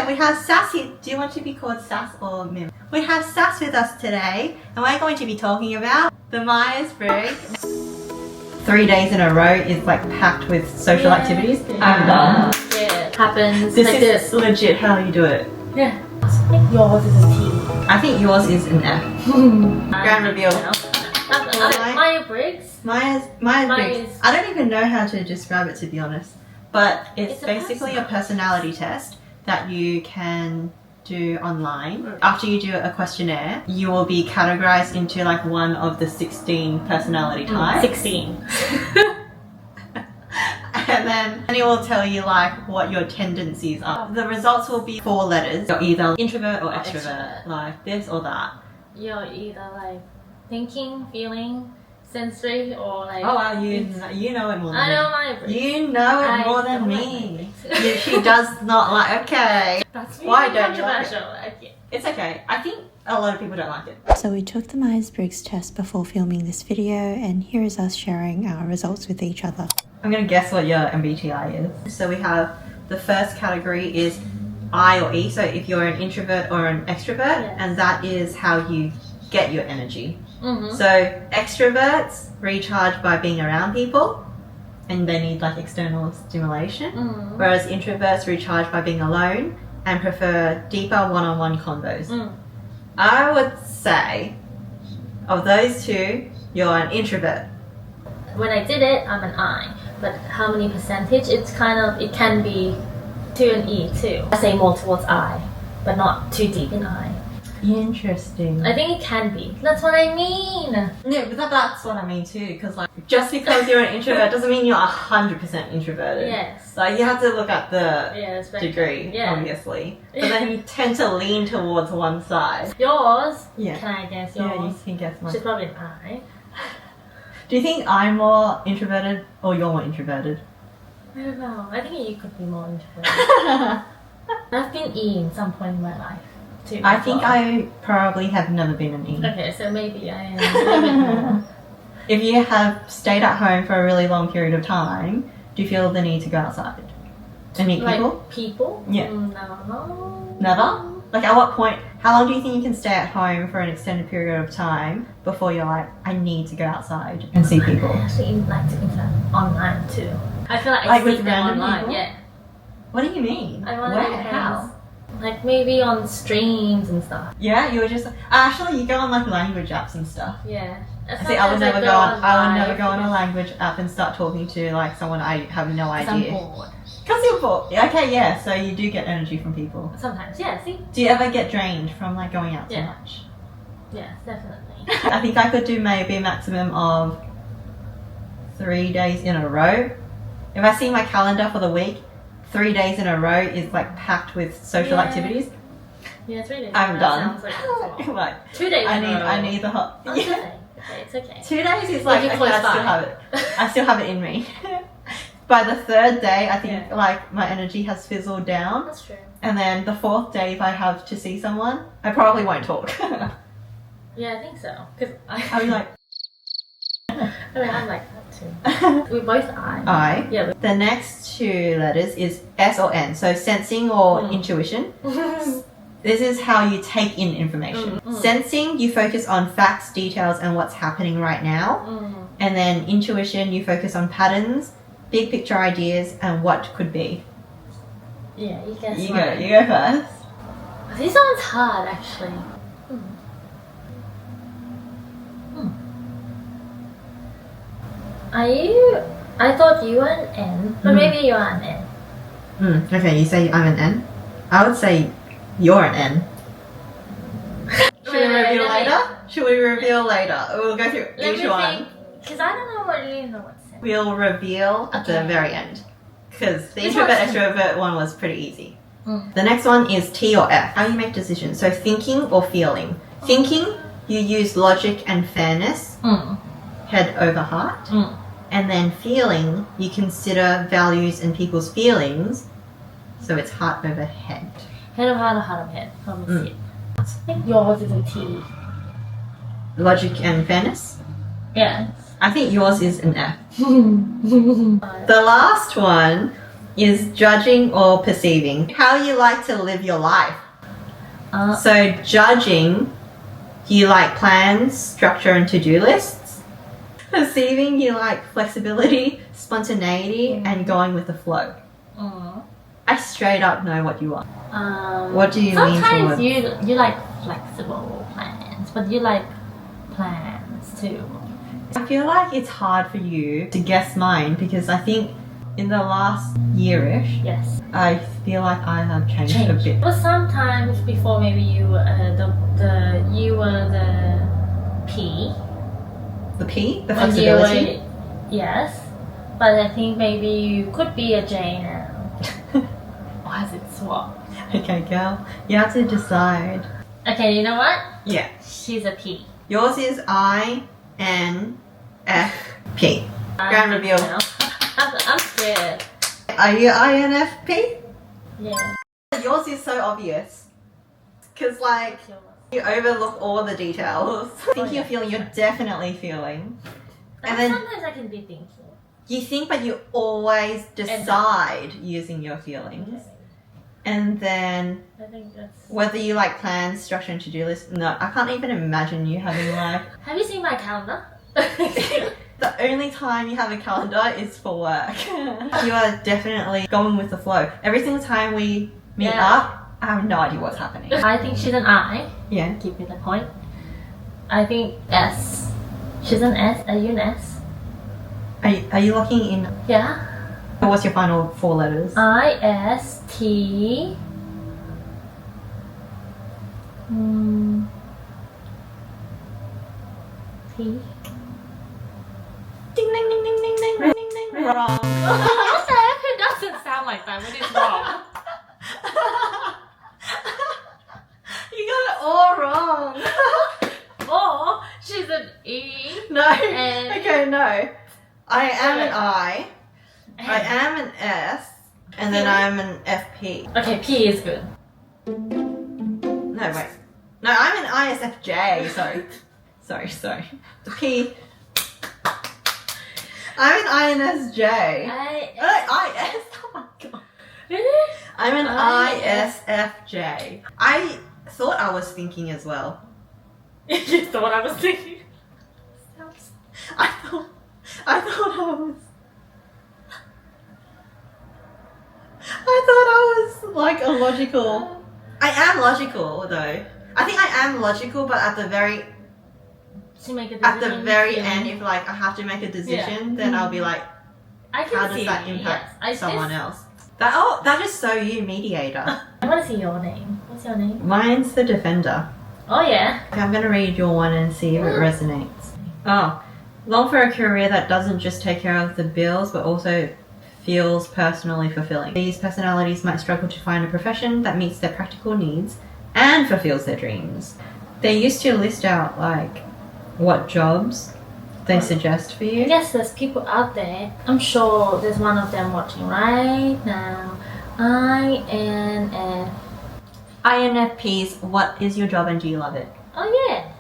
Okay, we have Sassy. Do you want to be called Sass or Mim? We have Sass with us today, and we're going to be talking about the Myers-Briggs. 3 days in a row is like packed with social activities. I'm done. Yeah, it happens. This like is legit how you do it. Yeah. I think yours is a T. I think yours is an F. Grand reveal. Myers-Briggs? Myers-Briggs. I don't even know how to describe it, to be honest. But it's basically a personality test that you can do online. After you do a questionnaire, you will be categorized into like one of the 16 personality types. 16. And then it will tell you like what your tendencies are. The results will be 4 letters. You're either introvert or extrovert, like this or that. You're either like thinking, feeling, sensory, or like... Oh wow, you know it more than me. I know Myers-Briggs. You know it more than me. Yeah, she does not like, okay. That's Why really don't you like controversial. It's okay. I think a lot of people don't like it. So we took the Myers-Briggs test before filming this video, and here is us sharing our results with each other. I'm gonna guess what your MBTI is. So we have the first category is I or E. So if you're an introvert or an extrovert, and that is how you get your energy. So extroverts recharge by being around people, and they need like external stimulation. Whereas introverts recharge by being alone and prefer deeper one-on-one convos. I would say of those two, you're an introvert. When I did it, I'm an I. But how many percentage? It's kind of, it can be to an E too. I say more towards I, but not too deep in I. Interesting. I think it can be. That's what I mean. Yeah, but that's what I mean too. Because like, just because you're an introvert doesn't mean you're 100% introverted. Yes. Like you have to look at the degree, Yeah. obviously. But then you tend to lean towards one side. Yours? Yeah. Can I guess yours? Yeah, you can guess mine. She's probably an I. Do you think I'm more introverted or you're more introverted? I don't know. I think you could be more introverted. I've been E in some point in my life too. I think I probably have never been an E. Okay, so maybe I am a little bit more. If you have stayed at home for a really long period of time, do you feel the need to go outside and meet Like people? people? Yeah. No. Never? Like at what point, how long do you think you can stay at home for an extended period of time before you're like, I need to go outside and see people? I actually like to interact online too. I feel like I Like see with them random online. people? Yeah. What do you mean? I want Where? to How? Like maybe on streams and stuff. Yeah, you were just actually you go on like language apps and stuff. Yeah. See, I would never go on. I would never go on a language app and start talking to like someone I have no idea. I'm bored. Because you're bored. Okay, yeah. So you do get energy from people. Sometimes, yeah. See. Do you ever get drained from like going out so Yeah. much? Yeah, definitely. I think I could do maybe a maximum of 3 days in a row. If I see my calendar for the week, 3 days in a row is like packed with social activities. Yeah, 3 days. I'm done. Sounds like that's a lot. Like 2 days. I need the hot. Oh, Yeah. okay. Okay, it's okay. 2 days is like, You're okay, close I still by. have it. I still have it in me. By the 3rd day, I think like my energy has fizzled down. That's true. And then the 4th day, if I have to see someone, I probably won't talk. Yeah, I think so. Because I'll be like, I mean, I'm like that too. We're both I. I. Yeah. The next 2 letters is S or N. So sensing or intuition. This is how you take in information. Sensing, you focus on facts, details, and what's happening right now. And then intuition, you focus on patterns, big picture ideas, and what could be. Yeah, you guess. You go first. This one's hard, actually. Are you? I thought you were an N, but maybe you are an N. Okay, you say I'm an N. I would say you're an N. Should we reveal later? Should we reveal later? We'll go through each one. Because I don't know what really know what's in. We'll reveal at the very end. Because the introvert extrovert one was pretty easy. The next one is T or F. How you make decisions. So thinking or feeling. Thinking, you use logic and fairness, head over heart. And then feeling, you consider values and people's feelings. So it's heart over head. Head of heart or heart of head. Let me see. I think yours is a T. Logic and fairness. Yeah. I think yours is an F. The last one is judging or perceiving. How you like to live your life. So judging, you like plans, structure and to-do lists. Perceiving, you like flexibility, spontaneity and going with the flow. I straight up know what you want. What do you lean towards? Sometimes you like flexible plans, but you like plans too. I feel like it's hard for you to guess mine because I think in the last year-ish, Yes. I feel like I have changed a bit. But sometimes before maybe you were you were the P. The P? The When flexibility? you were, yes. But I think maybe you could be a J now. Or has it swapped? Okay, girl. You have to decide. Okay, you know what? Yeah. She's a P. Yours is INFP. Grand reveal. I'm scared. Are you INFP? Yeah. Yours is so obvious. Because, like, you overlook all the details. Thinking you're feeling, you're definitely feeling. And then sometimes I can be thinking. you think, but you always decide using your feelings. And then I think that's... whether you like plans, structure and to-do lists. No, I can't even imagine you having like... Have you seen my calendar? The only time you have a calendar is for work. You are definitely going with the flow. Every single time we meet up, I have no idea what's happening. I think she's an I. Yeah. Give me the point. I think S. She's an S. Are you an S? Are you locking in? Yeah. What's your final 4 letters? IST. T. Ding ding ding ding ding ding ding ding ding. Wrong. It doesn't sound like that, but it's wrong. You got it all wrong. Or she's an E. No. And- Okay, no. I am an I. I am an S. And then I'm an FP. Okay, P is good. No, wait. No, I'm an ISFJ. Sorry. The P. I'm an INSJ. IS. Oh my god. Really? I'm an ISFJ. I thought I was thinking as well. You thought I was thinking? I thought I was like a logical. I am logical though. I think I am logical, but at the very To make a decision, end, if like I have to make a decision, then I'll be like, I can how see does that you, impact yes. someone else? That is so you, mediator. I want to see your name. What's your name? Mine's the defender. Oh yeah. Okay, I'm gonna read your one and see if it resonates. Oh, long for a career that doesn't just take care of the bills, but also feels personally fulfilling. These personalities might struggle to find a profession that meets their practical needs and fulfills their dreams. They used to list out like what jobs they suggest for I you. guess there's people out there. I'm sure there's one of them watching right now. INF. INFPs, what is your job and do you love it? Oh yeah.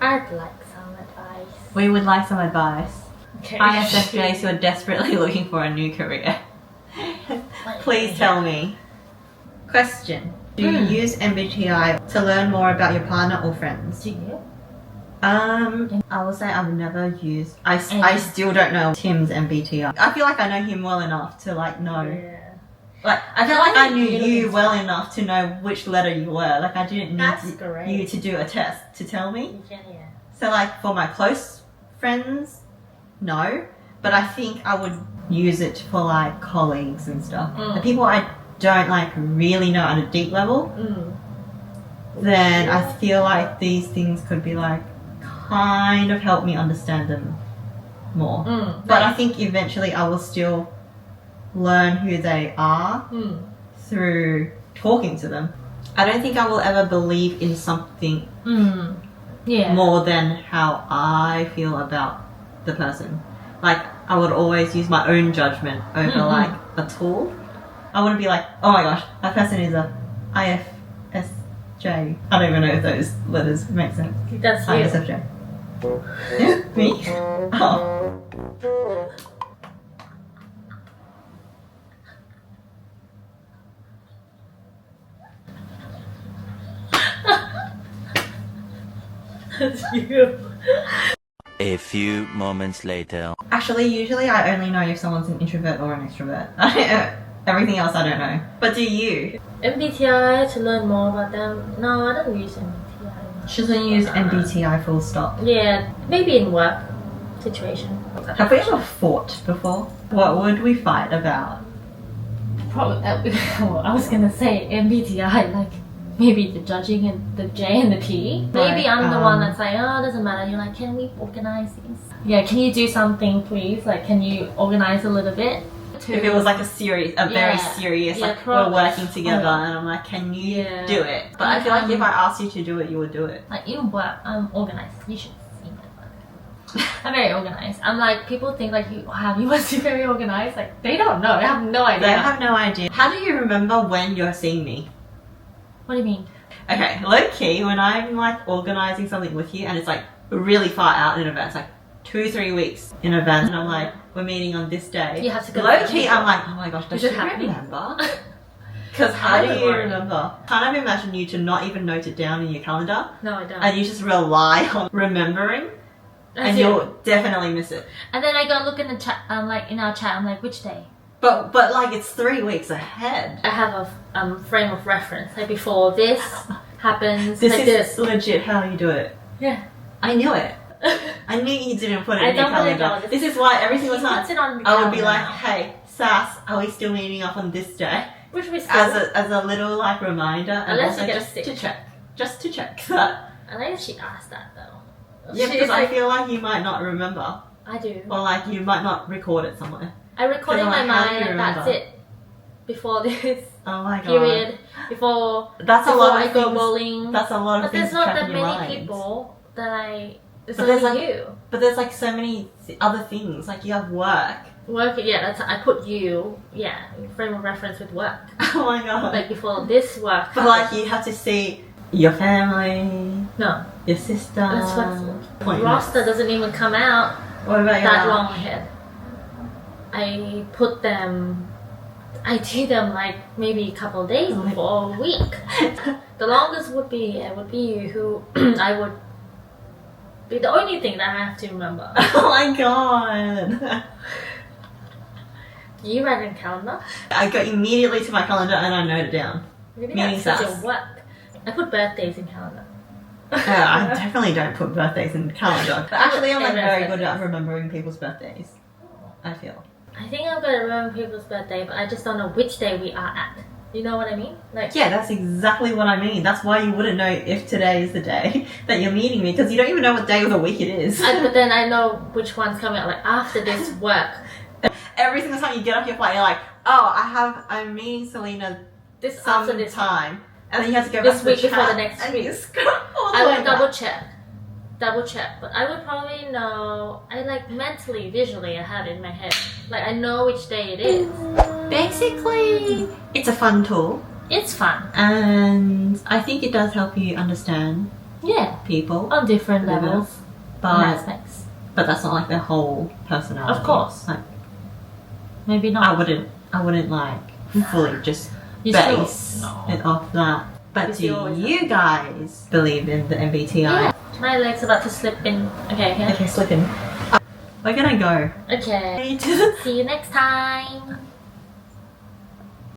I'd like some advice. We would like some advice. Okay. ISFJs who are desperately looking for a new career. Please tell me. Question. Do you use MBTI to learn more about your partner or friends? Do you? I will say I've never used... I still don't know Tim's MBTI. I feel like I know him well enough to like know... Yeah. Like, I feel like I knew you well enough to know which letter you were. Like, I didn't need you to do a test to tell me. Yeah. So, like, for my close friends, no. But I think I would use it for, like, colleagues and stuff. The people I don't, like, really know at a deep level, then I feel like these things could be, like, kind of help me understand them more. But I think eventually I will still learn who they are through talking to them. I don't think I will ever believe in something more than how I feel about the person. Like, I would always use my own judgment over like a tool. I wouldn't be like, oh my gosh, that person is a IFSJ. I don't even know if those letters make sense. That's you. ISFJ. Yeah, me? Oh. That's you. A few moments later. Actually, usually I only know if someone's an introvert or an extrovert. Everything else I don't know. But do you? MBTI to learn more about them. No, I don't use MBTI. She doesn't use MBTI full stop. Yeah, maybe in work situation. Have we ever fought before? What would we fight about? Probably. I was gonna say MBTI, like maybe the judging and the J and the P. Maybe I'm the one that's like, oh, it doesn't matter. You're like, can we organize this? Yeah, can you do something, please? Like, can you organize a little bit? If it was like a very serious, like we're working together, and I'm like, can you do it? But I feel like if I asked you to do it, you would do it. Like in work, I'm organized. You should see my work. I'm very organized. I'm like, people think like, wow, you must be very organized. Like, they don't know. They have no idea. They have no idea. How do you remember when you're seeing me? What do you mean? Okay, low key, when I'm like organizing something with you and it's like really far out in advance, like 2-3 weeks in advance, and I'm like, we're meeting on this day. You have to go. Low key, I'm like, oh my gosh, does she happen? remember? Because how do you remember? Can't I imagine you to not even note it down in your calendar? No, I don't. And you just rely on remembering, and you'll definitely miss it. And then I go look in the chat. I'm like, in our chat, I'm like, which day? But like it's 3 weeks ahead. I have a frame of reference. Like before this happens. This like is this. legit how you do it. Yeah. I knew it. I knew you didn't put it in your don't put it calendar. down. This is why every single He time puts it on the I would be calendar like, now. hey, Sass, are we still meeting up on this day? Which we still. As a little like reminder, and Unless also you get just sick. to check. Just to check that. I like that she asked that though. Yeah, She's because I like, feel like you might not remember. I do. Or like you might not record it somewhere. I record in Because my I'm like, how do you mind. That's remember? it. Before this Oh my god. period. Before. That's a before lot I of go things. bowling. That's a lot of But things there's to not track that in your many mind. people that I. There's But there's only like- you. But there's like so many other things. Like you have work. Work, yeah, that's I put you, yeah, frame of reference with work. Oh my god. Like before this work. But like you have to see your family, No, your sister. that's what Pointless. roster doesn't even come out What about your that life? long ahead. I put them, I do them like maybe a couple of days before, a week. The longest would be you, who I would be the only thing that I have to remember. Oh my god. You write in calendar. I go immediately to my calendar and I note it down. Maybe Meaning that's Sass. your work. I put birthdays in calendar. I definitely don't put birthdays in the calendar. But actually I'm like very good at Birthdays. remembering people's birthdays. I feel. I think I'm gonna remember people's birthday, but I just don't know which day we are at. You know what I mean? Like, Yeah, that's exactly what I mean. That's why you wouldn't know if today is the day that you're meeting me, because you don't even know what day of the week it is. but then I know which one's coming out. Like after this work, Every single time you get off your flight, you're like, oh, I'm meeting Selena this after some this time. And then you have to go This back to the week before chat, the next and week. you scroll all the I way would back. double check. But I would probably know. I like mentally, visually, I have it in my head. Like I know which day it is. Basically, it's a fun tool, It's fun. and I think it does help you understand Yeah, people, on different Yeah. levels and but aspects. that's not like their whole personality. Of course. Like, Maybe I not. wouldn't like fully just You base still- no. it off that. But Because do you always you guys believe in the MBTI? Yeah. My leg's about to slip in. Okay. Okay, slip in. We're gonna go. Okay. See you next time.